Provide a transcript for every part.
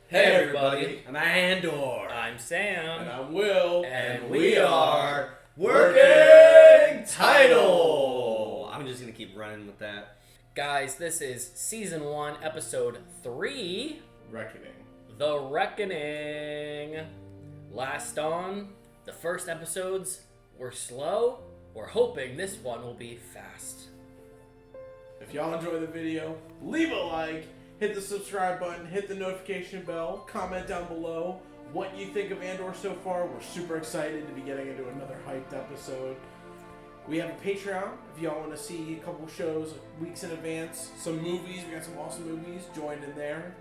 Hey everybody, I'm Andor. I'm Sam. And I'm Will. And we are Working Title. I'm just going to keep running with that. Guys, this is Season 1, Episode 3. Reckoning. The Reckoning. Last on, the first episodes were slow. We're hoping this one will be fast. If y'all enjoy the video, leave a like, hit the subscribe button, hit the notification bell, comment down below what you think of Andor so far. We're super excited to be getting into another hyped episode. We have a Patreon if y'all want to see a couple shows weeks in advance. Some movies, we got some awesome movies, join in there.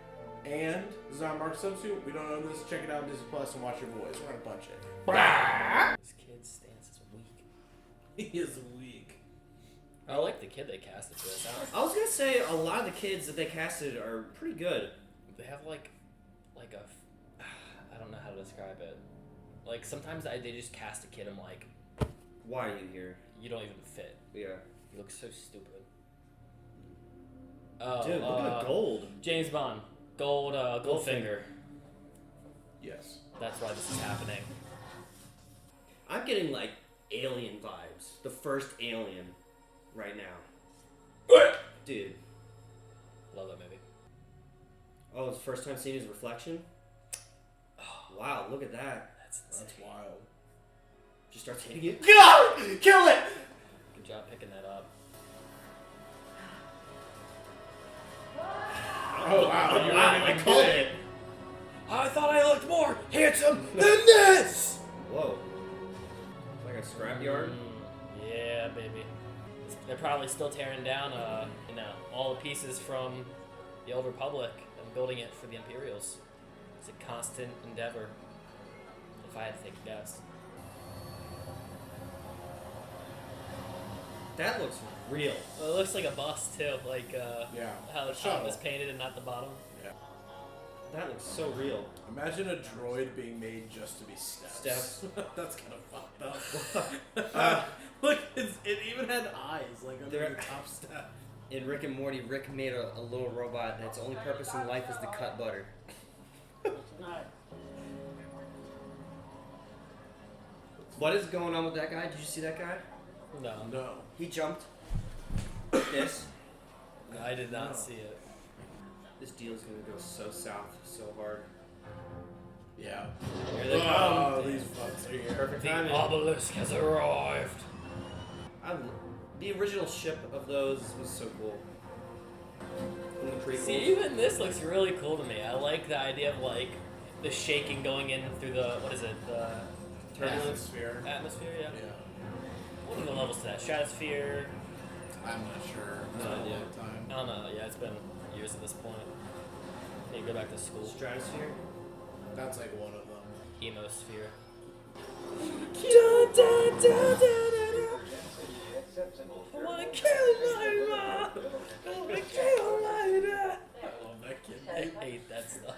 And this is not Mark Substitute. We don't know this. Check it out on Disney Plus and watch your boys. We're gonna punch it. This kid's stance is weak. He is weak. I like the kid they casted for this. I was going to say a lot of the kids that they casted are pretty good. They have like a, I don't know how to describe it. Like sometimes they just cast a kid. I'm like, why are you here? you don't even fit. Yeah. You look so stupid. Oh, Dude, look at the gold. James Bond, Goldfinger. Yes. That's why this is happening. I'm getting like Alien vibes. The first Alien right now. Dude. Love that movie. Oh, it's the first time seeing his reflection? Wow, look at that. That's wild. Just starts hitting it. Go! Kill it! Good job picking that up. Oh wow, you Wow, I called it. I thought I looked more handsome than this! Whoa. It's like a scrapyard. Yeah, baby. They're probably still tearing down, all the pieces from the Old Republic and building it for the Imperials. It's a constant endeavor, if I had to take a guess. That looks real. Well, it looks like a bus, too, like, Yeah. how the top is painted and not the bottom. Yeah. That looks so real. Imagine a droid being made just to be steps. Steps. That's kind of fucked up. Look, it even had eyes, like under There- the top step. In Rick and Morty, Rick made a little robot that's only purpose in life is to cut butter. What is going on with that guy? Did you see that guy? No, No. He jumped. This. I did not see it. This deal's gonna go so south so hard. Yeah. Here they Oh, come. these fucks are here. Perfect The timing. obelisk has arrived. The original ship of those was so cool. In the prequels. See, even this looks really cool to me. I like the idea of, like, the shaking going in through the, what is it, the Turbulence. Atmosphere. atmosphere, yeah. Yeah. What are the levels to that? Stratosphere? I'm not sure. It's No been a idea. long time. I don't know. Yeah, it's been years at this point. Need to go back to school. Stratosphere. That's like one of them. Emosphere. I wanna kill my mom! I wanna kill my dad! I love that kid. I hate that stuff.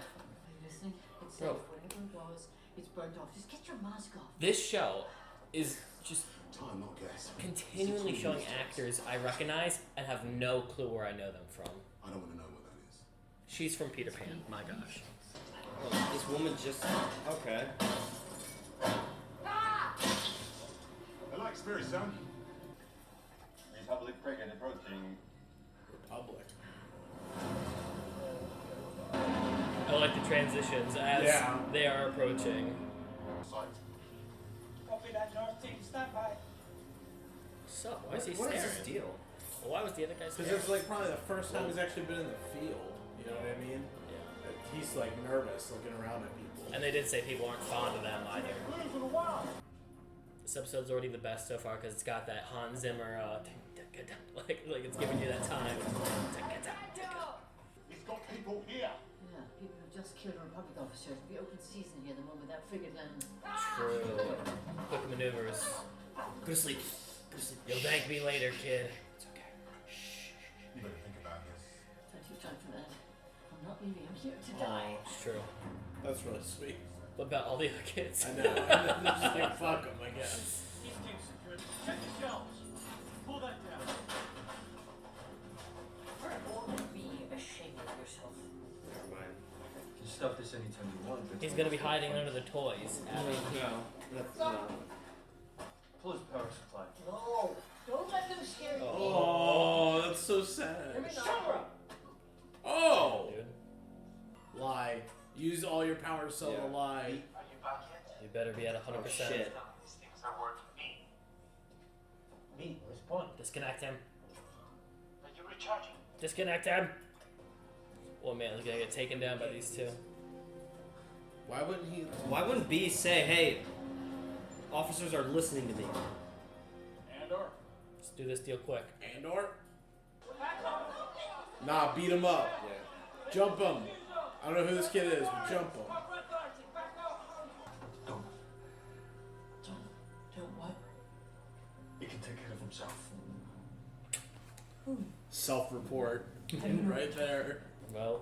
Listening? It's Bro. safe. Whatever it was, it's burned off. Just get your mask off. This show is just Time, not gas. continually showing actors I recognize and have no clue where I know them from. I don't want to know what that is. She's from Peter Pan. My gosh. Oh, this woman just. Okay. I like spirit, son. Republic frigate approaching. Republic. I like the transitions as Yeah. they are approaching. Sight. Copy that, North Team, stand by. So, why is he What staring? is this deal? Well, why was the other guy Because staring? it's like probably the first time he's actually been in the field. You know what I mean? Yeah. He's like nervous looking around at people. And they did say people aren't fond of them either. This episode's already the best so far because it's got that Hans Zimmer, like it's giving you that time. He's got people here. Yeah, people have just killed a Republic officer. It'll be open season here the moment that frigate lands. True. Quick maneuvers. Go to sleep. Go to sleep. You'll thank me later, kid. It's okay. Shh. You better think about this. Plenty of time for that. I'm not leaving. I'm here to die. It's true. That's really sweet. What about all the other kids? I know. And then they're just like, fuck him, I guess. East team secured. Check the shelves. Pull that down. Be ashamed of yourself. Never mind. Just stop this anytime you want, but He's gonna be hiding under the toys. Abby. No. That's no. pull his power supply. No, don't let them scare you. Oh, that's so sad. Give me the camera. Oh! Dude, Lie. Use all your power cell to lie. Are you back yet? you better be at 100%. Oh, shit. None of these things are working. Me? Respond. Disconnect him. Are you recharging? Disconnect him. Oh man, he's gonna get taken down by these two. Why wouldn't he? Why wouldn't B say, hey, officers are listening to me? Andor. Let's do this deal quick. Andor? Nah, beat him up. Yeah. Jump him. I don't know who this kid is, but jump him. Don't. Don't what? He can take care of himself. Self-report. Right there. Well,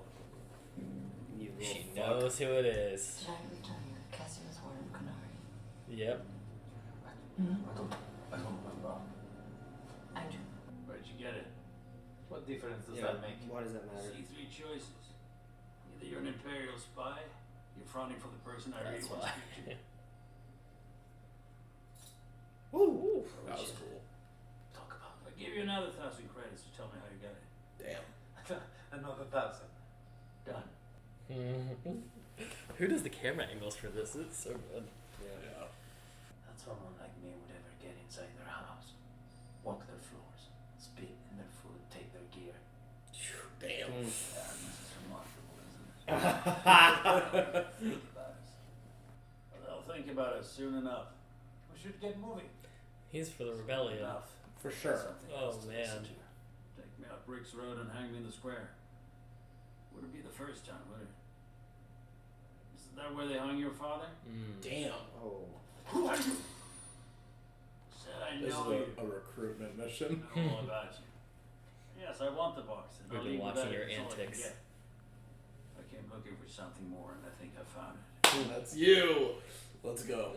You little she fuck. knows who it is. Did I ever tell you that Cassie was born in Canary? Yep. I don't remember. I do. Where'd you get it? What difference does Yeah, that make? why does that matter? See three choices. Either you're an Imperial spy, you're fronting for the person I really That's want to why. speak to. Woo! That was cool. Talk about I give you another 1,000 credits to tell me how you got it. Damn. another 1,000. Done. Who does the camera angles for this? It's so good. Yeah. That someone like me would ever get inside their house, walk their floors, spit in their food, take their gear. Damn. Mm. Yeah, this is remarkable, isn't it? Well, they'll think about it soon enough. We should get moving. He's for the rebellion. Enough. For sure. Something Oh, else to man. listen to. Take me out Bricks Road and hang me in the square. Wouldn't be the first time, would it? Isn't that where they hung your father? Mm. Damn. Oh. Who are you? Said I This is know you. a recruitment mission. I know all about you. Yes, I want the box. And We've I'll been leave with watching that your if it's all I can antics. get. I came looking for something more, and I think I found it. That's you. Let's go.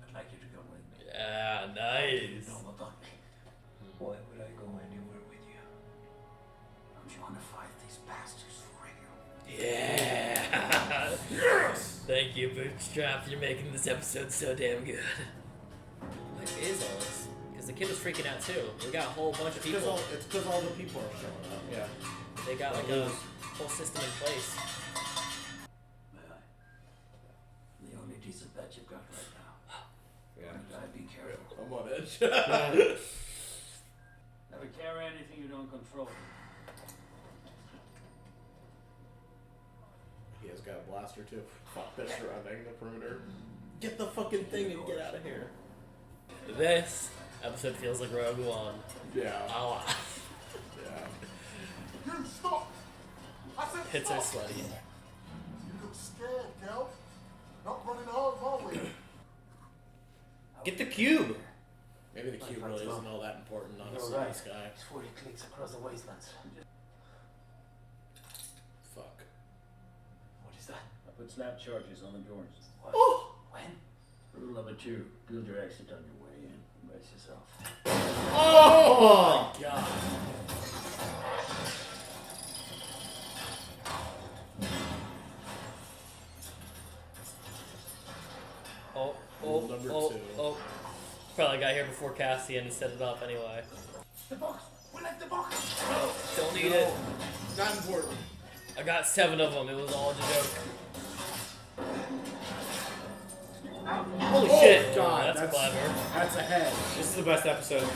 I'd like you to come with me. Yeah, nice. No, but look, Why would I go anywhere with you? I'm trying to fight these bastards for real. Yeah. Yes! Thank you, Bootstrap. You're making this episode so damn good. What is all this? Because the kid was freaking out too. We got a whole bunch of people. It's because all the people are showing up. Yeah. They got like a whole system in place. May I? The only decent bet you've got right now. Yeah. I'd be careful. I'm on edge. Never carry anything you don't control. He has got a blaster too. Fuck, they're surrounding the perimeter. Get the fucking thing and get out of here. This episode feels like Rogue One. Yeah. Oh, Yeah. You stop! I said hits are stop! sweaty. You look scared, girl. Not running hard, are we? Get the cube! Maybe the cube really isn't all that important, honestly, You're right. this guy. It's 40 clicks across the wastelands. Fuck. What is that? I put snap charges on the doors. What? Oh! When? Rule number 2, build your exit on your way in. Brace yourself. Oh! God. Oh, Rule number oh, 2. oh. Probably got here before Cassian and set it up anyway. The box! We like the box! Don't need it. Not important. I got 7 of them. It was all a joke. Holy shit! God, that's clever. That's a head. This is the best episode.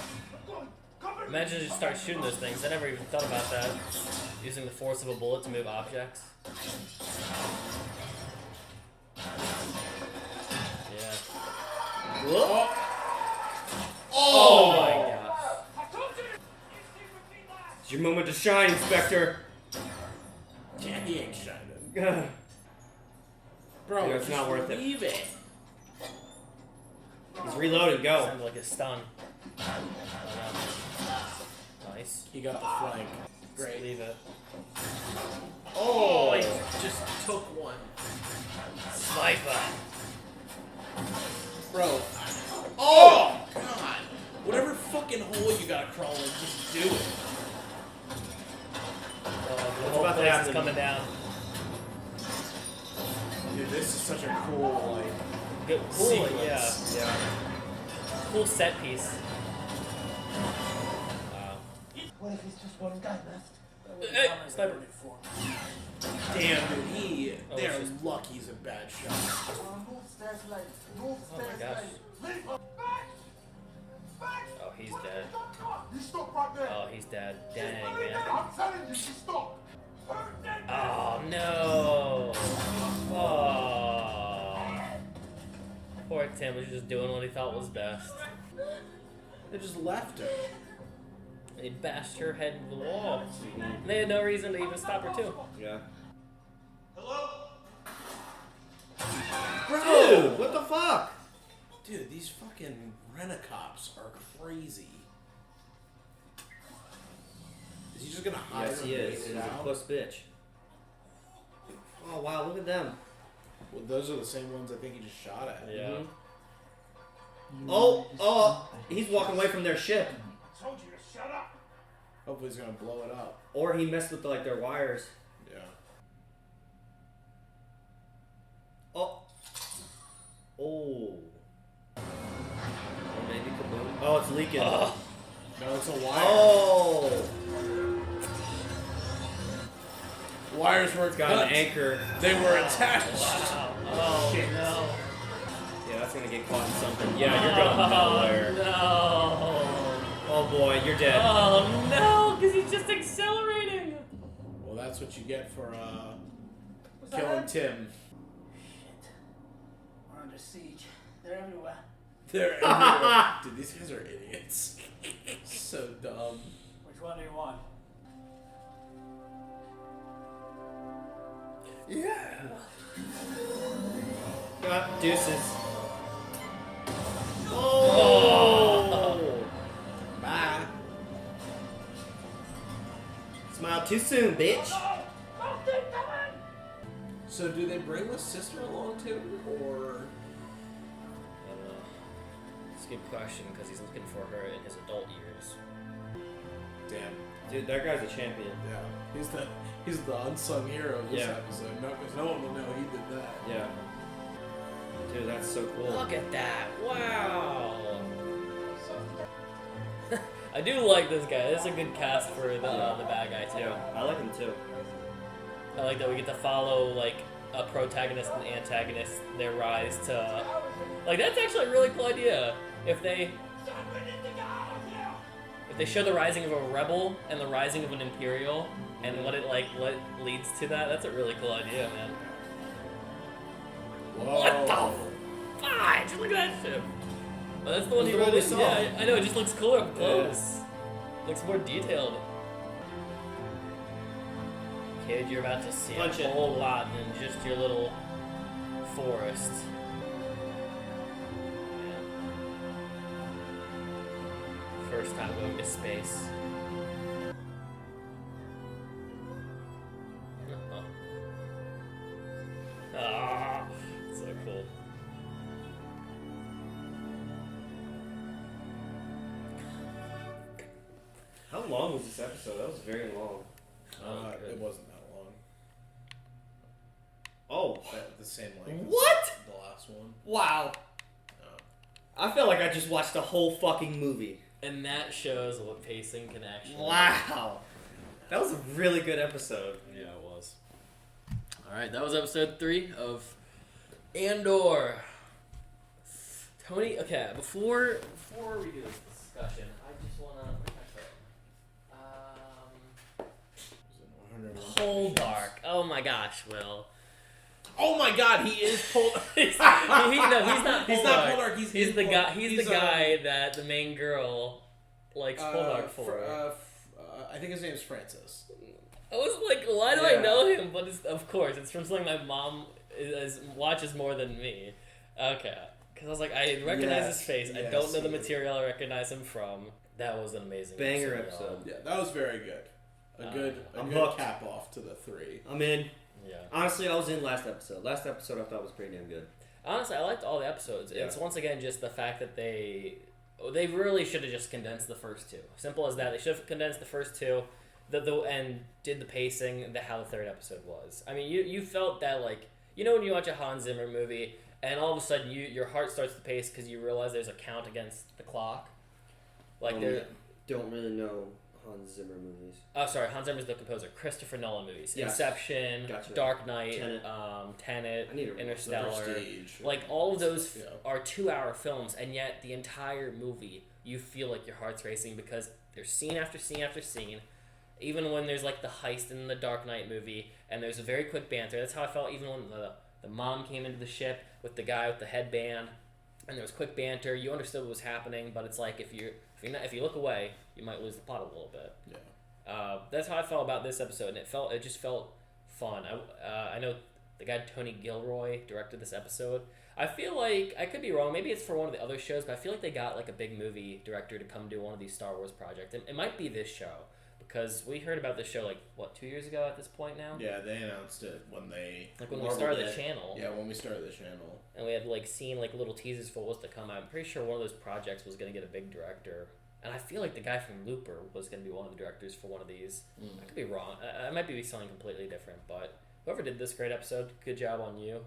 Imagine you just start shooting those things. I never even thought about that. Using the force of a bullet to move objects. Yeah. Oh! Oh my god. It's your moment to shine, Inspector. Yeah, he ain't shining. Bro, Yeah, it's not worth it. Leave it. He's reloading, go. Sounded like a stun. Nice. He got the flank. Just Great. leave it. Oh, he just took one. Sniper. Bro. Oh, God. Whatever fucking hole you gotta crawl in, just do it. The whole about to place is happen? coming down. this is such a cool, like, Good, cool, sequence. yeah. Cool set piece. Wow. What if it's just one guy left? Hey, sniper. Damn, dude, Oh, they're it's just- lucky he's a bad shot. Move stairs lane. Move Oh my stairs gosh. lane. Leave her. Back. Back. Oh, he's dead. You stop right there. Oh, he's dead. Dang, I'm man. telling you to stop. Oh, no. Oh. Poor Tim was just doing what he thought was best. They just left her. They bashed her head into the wall. They had no reason to even stop her, too. Yeah. Hello? Bro, what the fuck? Dude, these fucking rent-a-cops are crazy. Is he just gonna hide Yes, and he wait is. it He's a out? puss bitch. Oh wow, look at them. Well, those are the same ones I think he just shot at. Yeah. Mhm. Oh, he's walking away from their ship. Told you to shut up. Hopefully he's gonna blow it up. Or he messed with like their wires. Yeah. Oh. Oh. Or maybe kaboom. Oh, it's leaking. No, it's a wire. Oh. Wires were It's got cut. an anchor. They were attached. Wow. Oh, Shit. no. Yeah, that's gonna get caught in something. Yeah, you're going nowhere. No. Oh boy, you're dead. Oh, no, because he's just accelerating. Well, that's what you get for killing Tim. Shit. We're under siege. They're everywhere. They're everywhere. Dude, these guys are idiots. So dumb. Which one do you want? Yeah. Deuces. Oh. Bye. Smile too soon, bitch. So do they bring the sister along too, or? I don't know. It's a good question because he's looking for her in his adult years. Damn. Dude, that guy's a champion. Yeah. He's the unsung hero of this Yeah. episode. No, because no one will know he did that. Yeah. Dude, that's so cool. Look at that! Wow. I do like this guy. This is a good cast for the bad guy too. Yeah, I like him too. I like that we get to follow like a protagonist and antagonist, their rise to like that's actually a really cool idea. If they show the rising of a rebel and the rising of an imperial and what leads to that, that's a really cool idea, man. Whoa. What the fudge? Look at that ship. Oh, that's the one That's he the one rode we in. saw. Yeah, I know. It just looks cooler up close. Looks more detailed. Kid, you're about to see Punch a it. whole lot than just your little forest. First time going to space. Ah, so cool. How long was this episode? That was very long. It wasn't that long. Oh. The same length. as What? The last one. Wow. I feel like I just watched the whole fucking movie. And that shows what pacing can actually. Wow. That was a really good episode. Yeah, it was. Alright, that was episode 3 of Andor. Tony, okay, before we do this discussion, I just wanna. Poldark. Oh my gosh, Will. Oh my God, he is Poldark. He's not. He's not Poldark. He's the Pol- guy. He's the he's, guy that the main girl likes Poldark for. I think his name's Francis. I was like, why do Yeah. I know him? But of course, it's from something my mom watches more than me. Okay. Because I was like, I recognize his face. I don't know the material I recognize him from. That was an amazing Banger y'all. episode. Yeah, that was very good. A good I'm good hooked. cap off to the 3. I'm in. Yeah. Honestly, I was in last episode. Last episode I thought was pretty damn good. Honestly, I liked all the episodes. Yeah. It's once again just the fact that they really should have just condensed the first 2. Simple as that. They should have condensed the first 2, and did the pacing, how the third episode was. I mean, you felt that like You know when you watch a Hans Zimmer movie and all of a sudden your heart starts to pace because you realize there's a count against the clock? Like there. Don't really know Hans Zimmer movies. Oh, sorry, Hans Zimmer's the composer. Christopher Nolan movies. Yes. Inception, Gotcha. Dark Knight, Tenet. I need to Interstellar. Prestige. Like all of those Yeah. are 2-hour films, and yet the entire movie you feel like your heart's racing because there's scene after scene after scene. Even when there's like the heist in the Dark Knight movie, and there's a very quick banter. That's how I felt even when the mom came into the ship with the guy with the headband, and there was quick banter. You understood what was happening, but it's like if you look away, you might lose the plot a little bit. Yeah. That's how I felt about this episode, and it just felt fun. I know the guy Tony Gilroy directed this episode. I feel like, I could be wrong, maybe it's for one of the other shows, but I feel like they got like a big movie director to come do one of these Star Wars projects. It might be this show, because we heard about this show like, what, 2 years ago at this point now? Yeah, they announced it when they... Like when we started the channel. Yeah, when we started the channel. And we had like seen like little teasers for what's to come. I'm pretty sure one of those projects was going to get a big director. And I feel like the guy from Looper was going to be one of the directors for one of these. I could be wrong. I might be something completely different, but whoever did this great episode, good job on you.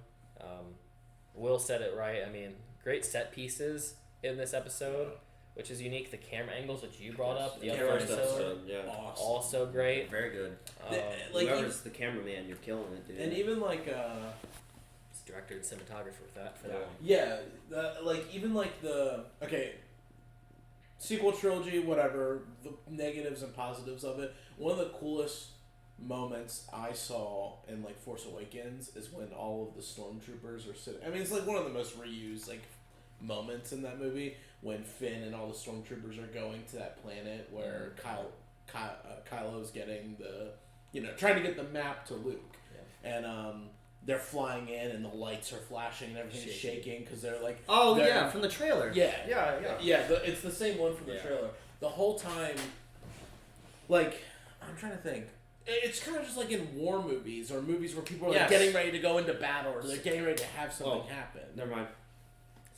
Will said it right. I mean, great set pieces in this episode, which is unique. The camera angles, which you brought up, the other episode, yeah. Awesome. also great. Very good. Like Whoever's the cameraman, you're killing it, dude. And even like It's director and cinematographer for that one. yeah, like even like the sequel trilogy, whatever, the negatives and positives of it. One of the coolest moments I saw in like Force Awakens is when all of the stormtroopers are sitting. I mean, it's like one of the most reused like moments in that movie when Finn and all the stormtroopers are going to that planet where Kylo's getting trying to get the map to Luke, and they're flying in and the lights are flashing and everything's shaking because they're like, oh yeah, from the trailer. Yeah. It's the same one from the trailer. The whole time, like, I'm trying to think. It's kind of just like in war movies or movies where people are like getting ready to go into battle or they're getting ready to have something happen. Never mind.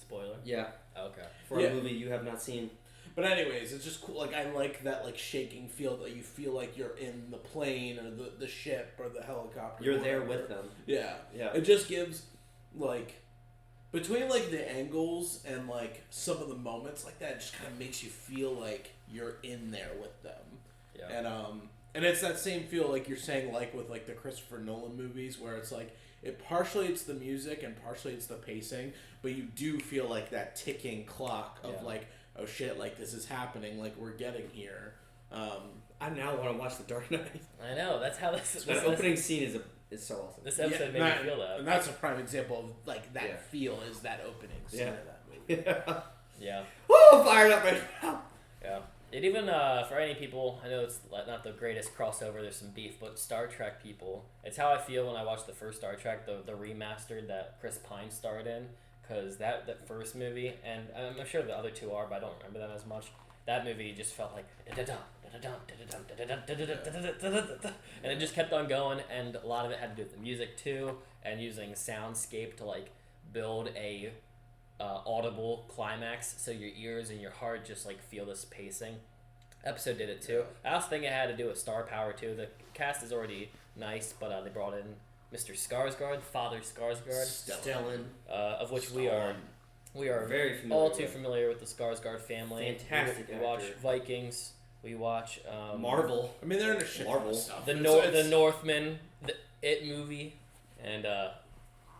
Spoiler? Yeah. Okay. For a movie you have not seen. But anyways, it's just cool. Like, I like that like shaking feel that you feel like you're in the plane or the ship or the helicopter. You're there with them. Yeah. Yeah. It just gives, like, between like the angles and like some of the moments like that, it just kind of makes you feel like you're in there with them. Yeah. And it's that same feel like you're saying, like with like the Christopher Nolan movies, where it's like partially it's the music and partially it's the pacing, but you do feel like that ticking clock of like, oh shit, like this is happening, like we're getting here. I now want to watch The Dark Knight. I know, that's how this opening scene is so awesome. This episode made me feel that. And that's a prime example of like that feel is that opening scene of that movie. Yeah. Woo, fired up right now. Yeah. It even, for any people, I know it's not the greatest crossover, there's some beef, but Star Trek people, it's how I feel when I watch the first Star Trek, the remastered that Chris Pine starred in, because that first movie, and I'm sure the other two are, but I don't remember them as much, that movie just felt like, and it just kept on going, and a lot of it had to do with the music too, and using soundscape to like build a audible climax, so your ears and your heart just like feel this pacing. Episode did it too. I also think it had to do with star power too. The cast is already nice, but they brought in Mr. Skarsgård, Father Skarsgård, Stellan, of which we are very familiar all too familiar with the Skarsgård family. Fantastic We watch actor. Vikings. We watch Marvel. I mean, they're in a shit ton of stuff. The Northman, the It movie, and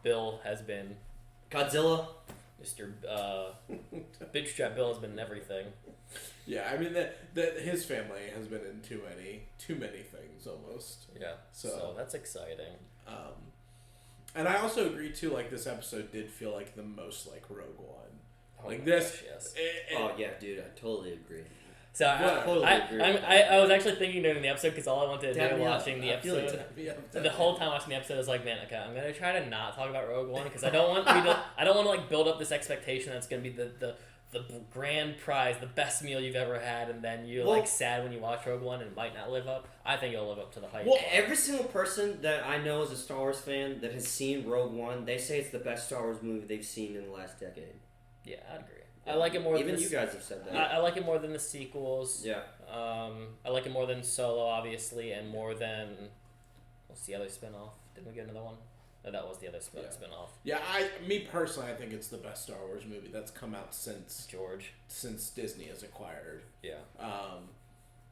Bill has been Godzilla. Mr. Big Strap Bill has been in everything. Yeah, I mean that his family has been in too many things almost. Yeah, so that's exciting. And I also agree too. Like this episode did feel like the most like Rogue One. Oh Like my this. gosh, yes. Oh yeah, dude, I totally agree. So totally agree with I was actually thinking during the episode because all I wanted to Tap do me up. watching the I feel episode, it. the whole time watching the episode, I was like, man, okay, I'm gonna try to not talk about Rogue One because I don't want to like build up this expectation that's gonna be the grand prize, the best meal you've ever had, and then you're like sad when you watch Rogue One and it might not live up. I think it'll live up to the hype. Well, every single person that I know is a Star Wars fan that has seen Rogue One, they say it's the best Star Wars movie they've seen in the last decade. Yeah, I'd agree. I like it more. Even you guys have said that. I like it more than the sequels. Yeah. I like it more than Solo, obviously, and more than what's the other spinoff? Didn't we get another one? That was the other Yeah. spin-off. Yeah, me personally, I think it's the best Star Wars movie that's come out since Disney has acquired. Yeah.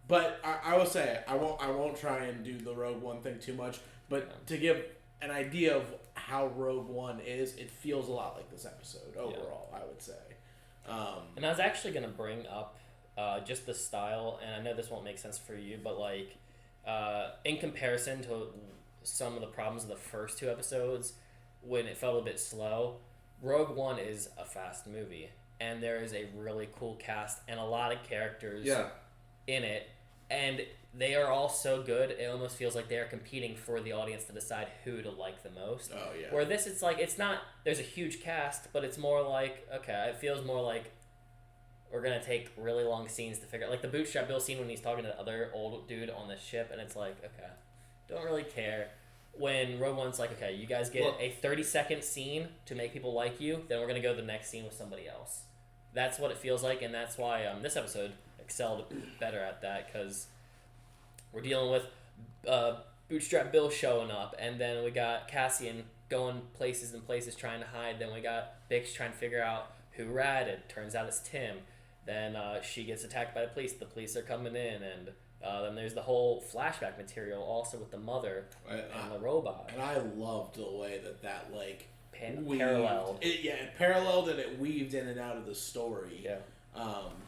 But I will say I won't try and do the Rogue One thing too much. But to give an idea of how Rogue One is, it feels a lot like this episode overall. I would say. And I was actually gonna bring up just the style, and I know this won't make sense for you, but like in comparison to some of the problems of the first 2 episodes, when it felt a bit slow, Rogue One is a fast movie, and there is a really cool cast and a lot of characters in it, and they are all so good, it almost feels like they are competing for the audience to decide who to like the most. Oh, yeah. Where this, it's like, it's not, there's a huge cast, but it's more like, okay, it feels more like we're going to take really long scenes to figure out. Like the Bootstrap Bill scene when he's talking to the other old dude on the ship, and it's like, okay, don't really care. When Rogue One's like, okay, you guys get a 30-second scene to make people like you, then we're going to go to the next scene with somebody else. That's what it feels like, and that's why this episode excelled better at that, because we're dealing with Bootstrap Bill showing up, and then we got Cassian going places and places trying to hide. Then we got Bix trying to figure out who ratted. Turns out it's Tim. Then she gets attacked by the police. The police are coming in, and then there's the whole flashback material also with the mother and the robot. And I loved the way that like paralleled. It paralleled and it weaved in and out of the story. Yeah.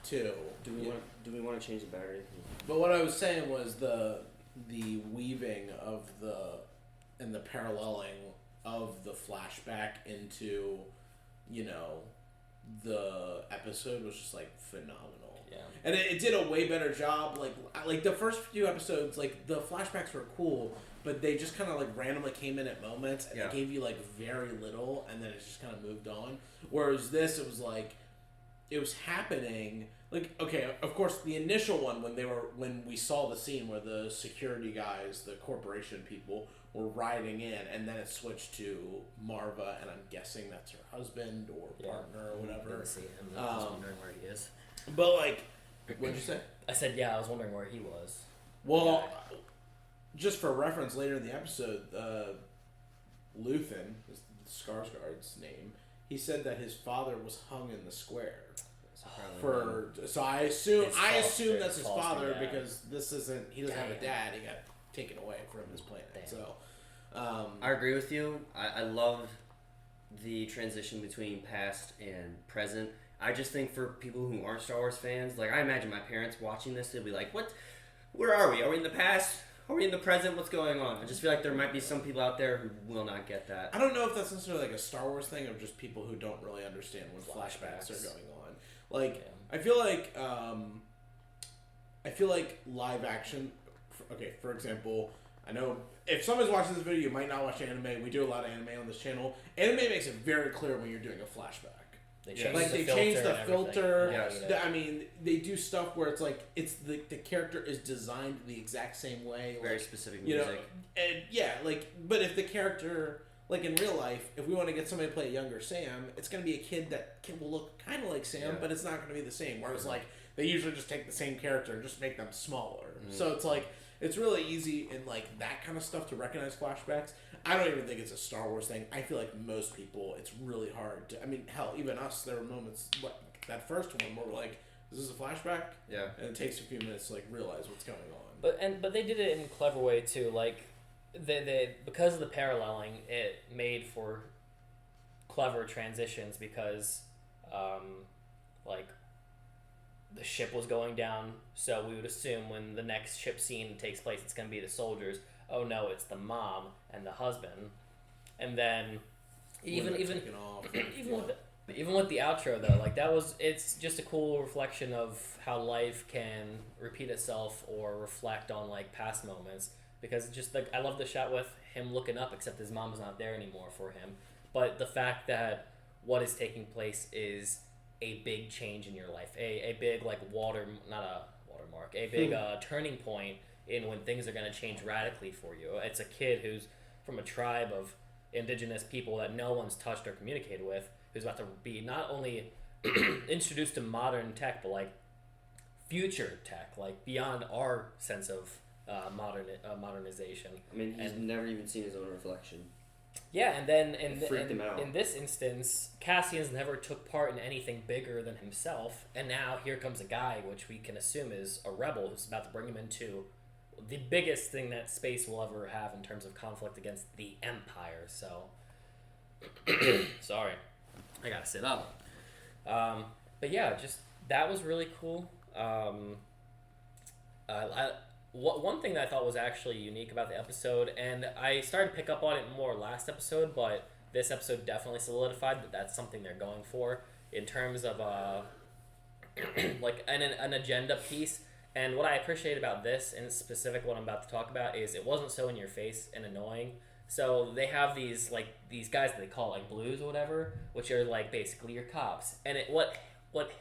Too. Do we want to change the battery? But what I was saying was the weaving of and the paralleling of the flashback into, the episode was just like phenomenal. Yeah. And it did a way better job. Like the first few episodes, like the flashbacks were cool, but they just kind of like randomly came in at moments and they gave you like very little, and then it just kind of moved on. Whereas this, it was like it was happening. Like, okay, of course, the initial one when we saw the scene where the security guys, the corporation people, were riding in, and then it switched to Marva, and I'm guessing that's her husband or partner or whatever. Didn't see him. I was wondering where he is. But like, what'd you say? I said, yeah, I was wondering where he was. Well, just for reference, later in the episode, Luthen, is Skarsgård's name, he said that his father was hung in the square. So I assume that's his father because he doesn't have a dad. He got taken away from his planet. Damn. So I agree with you. I love the transition between past and present. I just think for people who aren't Star Wars fans, like I imagine my parents watching this, they'll be like, "What? Where are we? Are we in the past? Are we in the present? What's going on?" I just feel like there might be some people out there who will not get that. I don't know if that's necessarily like a Star Wars thing or just people who don't really understand when flashbacks are going on. Like, I feel like live action. Okay, for example, I know if someone's watching this video, you might not watch anime. We do a lot of anime on this channel. Anime makes it very clear when you're doing a flashback. They change the filter. Yes. I mean, they do stuff where it's like the character is designed the exact same way. Very specific music. And but if the character, like in real life, if we want to get somebody to play a younger Sam, it's going to be a kid that will look kind of like Sam, but it's not going to be the same. Whereas like they usually just take the same character and just make them smaller. So it's like it's really easy in like that kind of stuff to recognize flashbacks. I don't even think it's a Star Wars thing. I feel like most people, it's really hard to. I mean, hell, even us, there were moments that first one where we're like, "Is this a flashback?" Yeah. And it takes a few minutes to like realize what's going on. But they did it in a clever way too. Like they because of the paralleling, it made for clever transitions because like the ship was going down, so we would assume when the next ship scene takes place, it's going to be the soldiers. Oh no, it's the mom and the husband, and then even with the outro though, like it's just a cool reflection of how life can repeat itself or reflect on like past moments. Because just like I love the shot with him looking up, except his mom's not there anymore for him. But the fact that what is taking place is a big change in your life, a big like a big turning point in when things are going to change radically for you. It's a kid who's from a tribe of indigenous people that no one's touched or communicated with, who's about to be not only introduced to modern tech, but like future tech, like beyond our sense of modernization. I mean, he's never even seen his own reflection. Yeah, and then freaked him out. in this instance, Cassian's never took part in anything bigger than himself, and now here comes a guy, which we can assume is a rebel, who's about to bring him into the biggest thing that space will ever have in terms of conflict against the Empire. So, sorry, I gotta sit up. But yeah, just that was really cool. One thing that I thought was actually unique about the episode, and I started to pick up on it more last episode, but this episode definitely solidified that that's something they're going for in terms of like an agenda piece. And what I appreciate about this, in specific what I'm about to talk about, is it wasn't so in your face and annoying. So they have these guys that they call like blues or whatever, which are like basically your cops. And what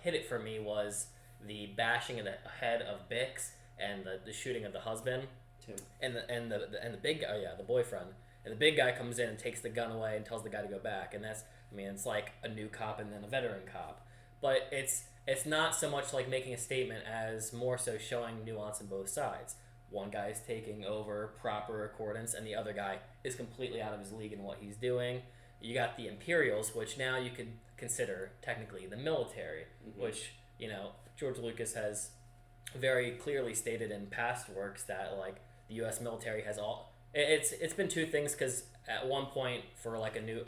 hit it for me was the bashing of the head of Bix and the shooting of the husband, Tim. and the big guy, the boyfriend, and the big guy comes in and takes the gun away and tells the guy to go back, and it's like a new cop and then a veteran cop, but it's not so much like making a statement as more so showing nuance on both sides. One guy is taking over proper accordance, and the other guy is completely out of his league in what he's doing. You got the Imperials, which now you could consider technically the military, which George Lucas has very clearly stated in past works that like the U.S. military has all. It's been two things, because at one point for like a new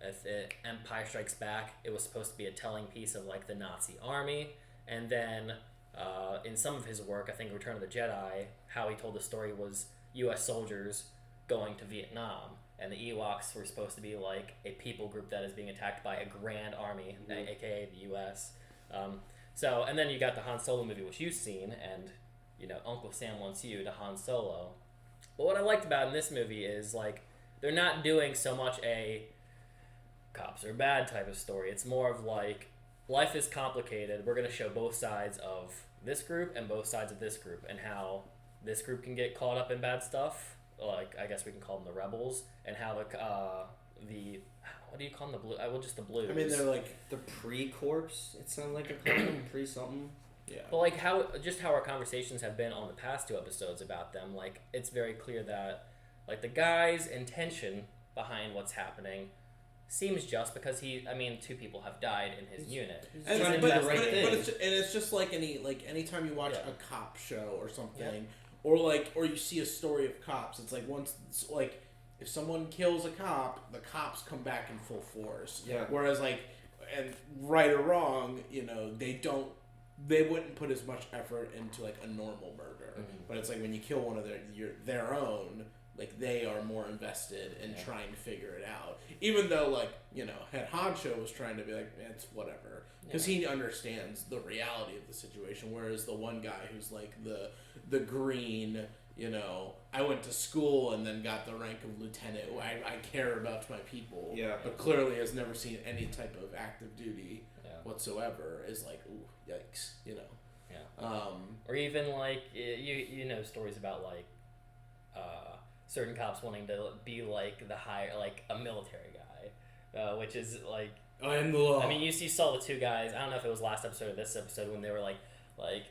if Empire Strikes Back, it was supposed to be a telling piece of like the Nazi army, and then in some of his work, I think Return of the Jedi, how he told the story was U.S. soldiers going to Vietnam, and the Ewoks were supposed to be like a people group that is being attacked by a grand army, aka the U.S. So, and then you got the Han Solo movie, which you've seen, and, Uncle Sam wants you to Han Solo. But what I liked about in this movie is, like, they're not doing so much a cops are bad type of story. It's more of, like, life is complicated. We're going to show both sides of this group and both sides of this group, and how this group can get caught up in bad stuff. Like, I guess we can call them the rebels, and how the what do you call them? The blue? Well, just the blues. I mean, they're like the pre-corps. It sounded like a call pre-something. Yeah. But like how our conversations have been on the past two episodes about them, like it's very clear that like the guy's intention behind what's happening seems just, because two people have died in his unit. It's just like anytime you watch a cop show or something, or you see a story of cops, it's like if someone kills a cop, the cops come back in full force. Yeah. Whereas and right or wrong, they wouldn't put as much effort into like a normal murder. But it's like when you kill one of their own, like they are more invested in trying to figure it out. Even though Head Honcho was trying to be like, it's whatever, because he understands the reality of the situation. Whereas the one guy who's like the green. I went to school and then got the rank of lieutenant. I care about my people. Yeah. But clearly has never seen any type of active duty whatsoever. Is like, ooh, yikes, Yeah. Or even like you know stories about like certain cops wanting to be like the higher, like a military guy, which is like I am the law. I mean, you saw the two guys. I don't know if it was last episode or this episode when they were like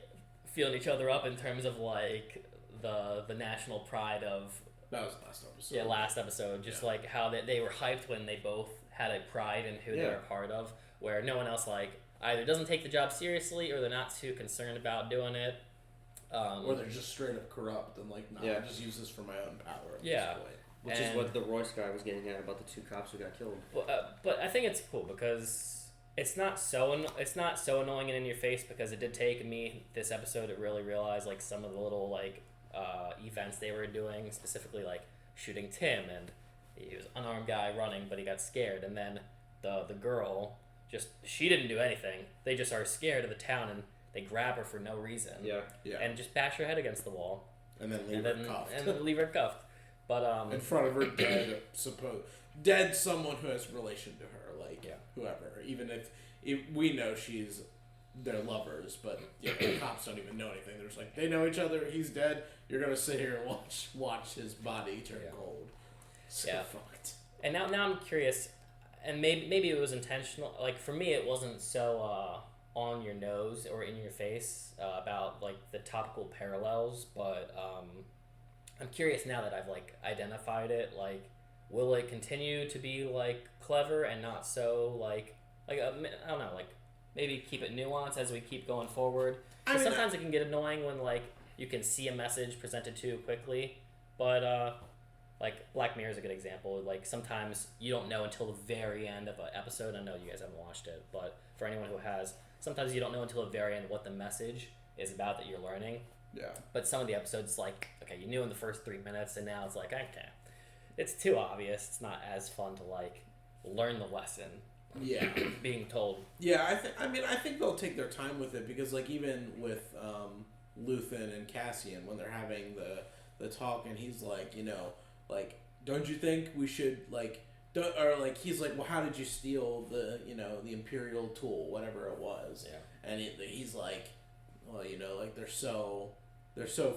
feeling each other up in terms of like the national pride of. That was last episode. Yeah, last episode. Just like how they were hyped when they both had a pride in who they were part of, where no one else either doesn't take the job seriously or they're not too concerned about doing it. Or they're just straight up corrupt and I just use this for my own power at this point. Which is what the Royce guy was getting at about the two cops who got killed. But I think it's cool because it's not so annoying and in your face, because it did take me this episode to really realize like some of the little events they were doing, specifically like shooting Tim, and he was an unarmed guy running, but he got scared, and then the girl she didn't do anything. They just are scared of the town and they grab her for no reason. Yeah. And just bash her head against the wall. And then leave her cuffed. And then leave her cuffed. But in front of her dead someone who has relation to her, whoever. Even if we know they're lovers, but the cops don't even know anything. They're just like, they know each other, he's dead, you're gonna sit here and watch his body turn cold. So fucked. And now I'm curious, and maybe it was intentional. Like for me, it wasn't so on your nose or in your face about like the topical parallels, but I'm curious now that I've like identified it. Like will it continue to be like clever and not so like I don't know, like maybe keep it nuanced as we keep going forward? I mean, Sometimes it can get annoying when like you can see a message presented too quickly, but like Black Mirror is a good example. Like sometimes you don't know until the very end of an episode. I know you guys haven't watched it, but for anyone who has, sometimes you don't know until the very end what the message is about that you're learning. Yeah. But some of the episodes, like, okay, you knew in the first 3 minutes, and now it's like, okay, it's too obvious. It's not as fun to like learn the lesson. Yeah. Being told. Yeah, I think they'll take their time with it because like even with Luthen and Cassian when they're having the talk and he's like, you know, like, don't you think we should like or like he's like, well, how did you steal the, you know, the Imperial tool, whatever it was? Yeah. And he's like, well, you know, like they're so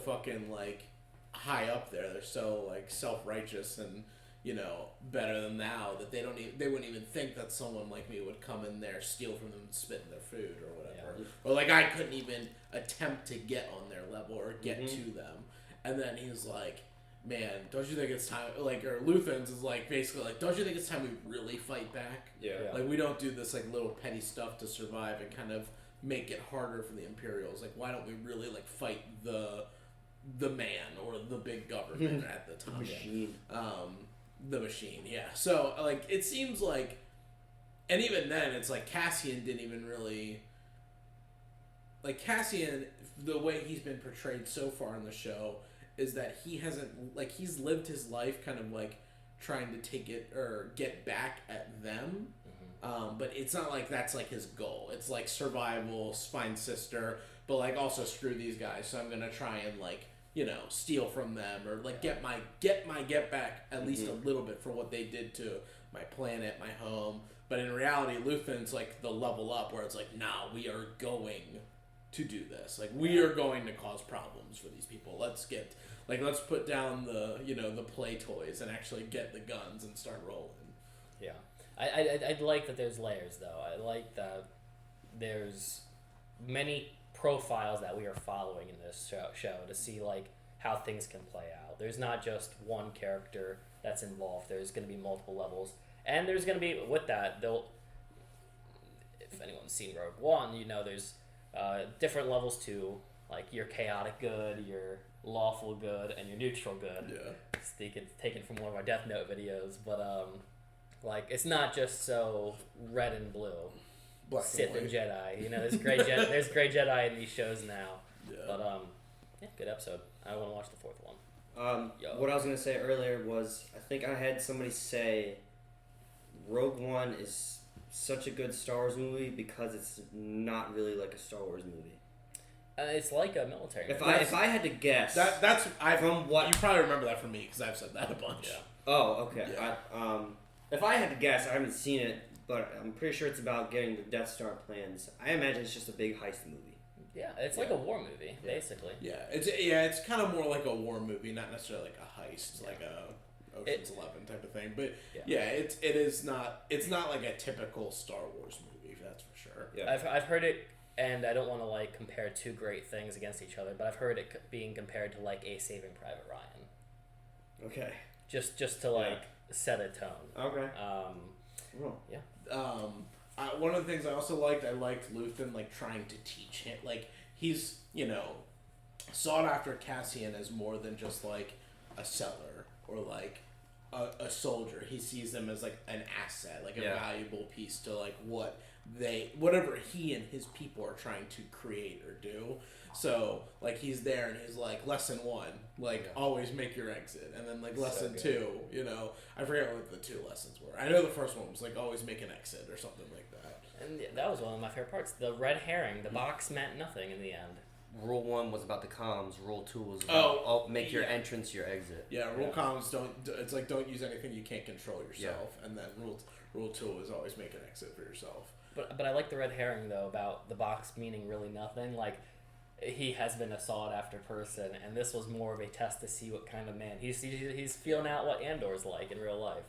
fucking like high up there. They're so like self-righteous and, you know, better than thou that they wouldn't even think that someone like me would come in there, steal from them, and spit in their food or whatever. Yeah. Or like I couldn't even attempt to get on their level or get to them. And then he's like, man, don't you think it's time, like, or Luthen's is like basically like, don't you think it's time we really fight back? Yeah. Like we don't do this like little petty stuff to survive and kind of make it harder for the Imperials. Like why don't we really like fight the man or the big government at the time? Machine. The machine, yeah. So like it seems like, and even then it's like Cassian didn't even really like Cassian, the way he's been portrayed so far in the show is that he hasn't, like, he's lived his life kind of like trying to take it or get back at them. But it's not like that's like his goal. It's like survival, find sister, but like also screw these guys. So I'm gonna try and like, you know, steal from them or like get my get back at least a little bit for what they did to my planet, my home. But in reality, Luthen's like the level up where it's like, nah, we are going to do this. Like we are going to cause problems for these people. Let's put down the, you know, the play toys and actually get the guns and start rolling. Yeah. I like that there's layers, though. I like that there's many profiles that we are following in this show to see, like, how things can play out. There's not just one character that's involved. There's going to be multiple levels. And there's going to be, with that, if anyone's seen Rogue One, you know there's different levels to, like, your chaotic good, your lawful good, and your neutral good. Yeah. It's taken from one of our Death Note videos, but, like, it's not just so red and blue. Black Sith and and Jedi. You know, there's gray Jedi in these shows now. Yeah. But yeah, good episode. I want to watch the fourth one. What I was gonna say earlier was I think I had somebody say Rogue One is such a good Star Wars movie because it's not really like a Star Wars movie. It's like a military. If I had to guess, that's from what you probably remember that from me because I've said that a bunch. Yeah. Oh, okay. Yeah. If I had to guess, I haven't seen it, but I'm pretty sure it's about getting the Death Star plans. I imagine it's just a big heist movie. Yeah, it's like a war movie, basically. Yeah, it's kind of more like a war movie, not necessarily like a heist, like a Ocean's 11 type of thing. But it's not like a typical Star Wars movie, that's for sure. Yeah. I've heard it, and I don't want to like compare two great things against each other, but I've heard it being compared to like a Saving Private Ryan. Okay. Just to like set a tone. Okay. Yeah. One of the things I liked Luthen like trying to teach him, like he's, you know, sought after Cassian as more than just like a seller or like a soldier. He sees them as like an asset, like a valuable piece to like whatever he and his people are trying to create or do. So like he's there and he's like, lesson 1, like always make your exit, and then like lesson 2, you know, I forget what the 2 lessons were. I know the first one was like always make an exit or something like that. And that was one of my favorite parts. The red herring, the box meant nothing in the end. Rule 1 was about the comms. Rule 2 was about make your entrance your exit. Yeah, rule comms don't use anything you can't control yourself, and then rule 2 is always make an exit for yourself. But I like the red herring though about the box meaning really nothing. Like he has been a sought after person, and this was more of a test to see what kind of man he's feeling out what Andor's like in real life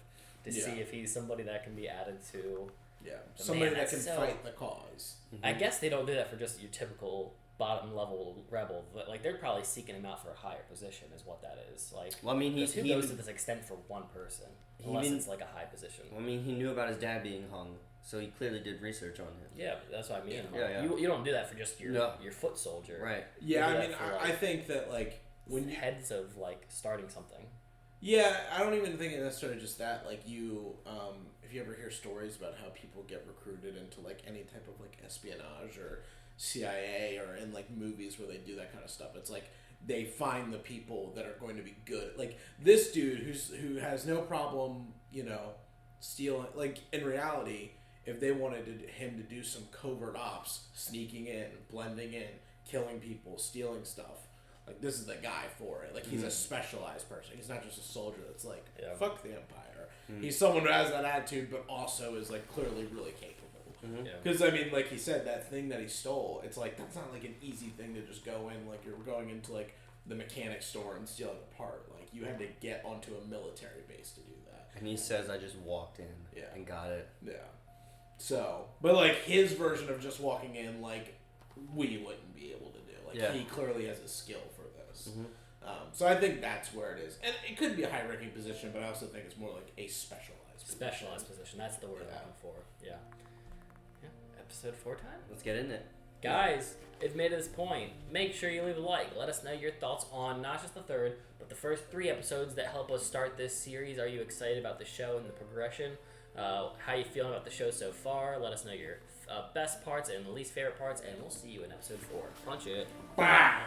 to see if he's somebody that can be added to. Yeah, somebody that can fight the cause. I guess they don't do that for just your typical bottom level rebel. But, like, they're probably seeking him out for a higher position, is what that is. Like, Well, I mean, who goes to this extent for one person, unless it's like a high position. Well, I mean, he knew about his dad being hung, so he clearly did research on him. Yeah, but that's what I mean. Yeah. You don't do that for just your No. your foot soldier. Right. Yeah, You do I that mean, for, I think that like when you, heads of like starting something. yeah, I don't even think it's necessarily just that. Like you, if you ever hear stories about how people get recruited into like any type of like espionage or CIA or in like movies where they do that kind of stuff, it's like they find the people that are going to be good. Like this dude who has no problem, stealing. Like in reality, if they wanted him to do some covert ops, sneaking in, blending in, killing people, stealing stuff. Like, this is the guy for it. Like, he's a specialized person. He's not just a soldier that's like, fuck the Empire. He's someone who has that attitude, but also is, like, clearly really capable. Because, I mean, like he said, that thing that he stole, it's like, that's not, like, an easy thing to just go in. Like, you're going into, like, the mechanic store and stealing a part. Like, you had to get onto a military base to do that. And he says, I just walked in and got it. Yeah. So, but, like, his version of just walking in, like, we wouldn't be able to do. Like, he clearly has a skill for this. So I think that's where it is. And it could be a high-ranking position, but I also think it's more like a specialized position. That's the word I'm looking for. Yeah. Episode 4 time? Let's get in it. Guys, if you made it to this point, make sure you leave a like. Let us know your thoughts on not just the third, but the first 3 episodes that help us start this series. Are you excited about the show and the progression? How you feeling about the show so far? Let us know your best parts and least favorite parts, and we'll see you in episode 4. Punch it. Bah!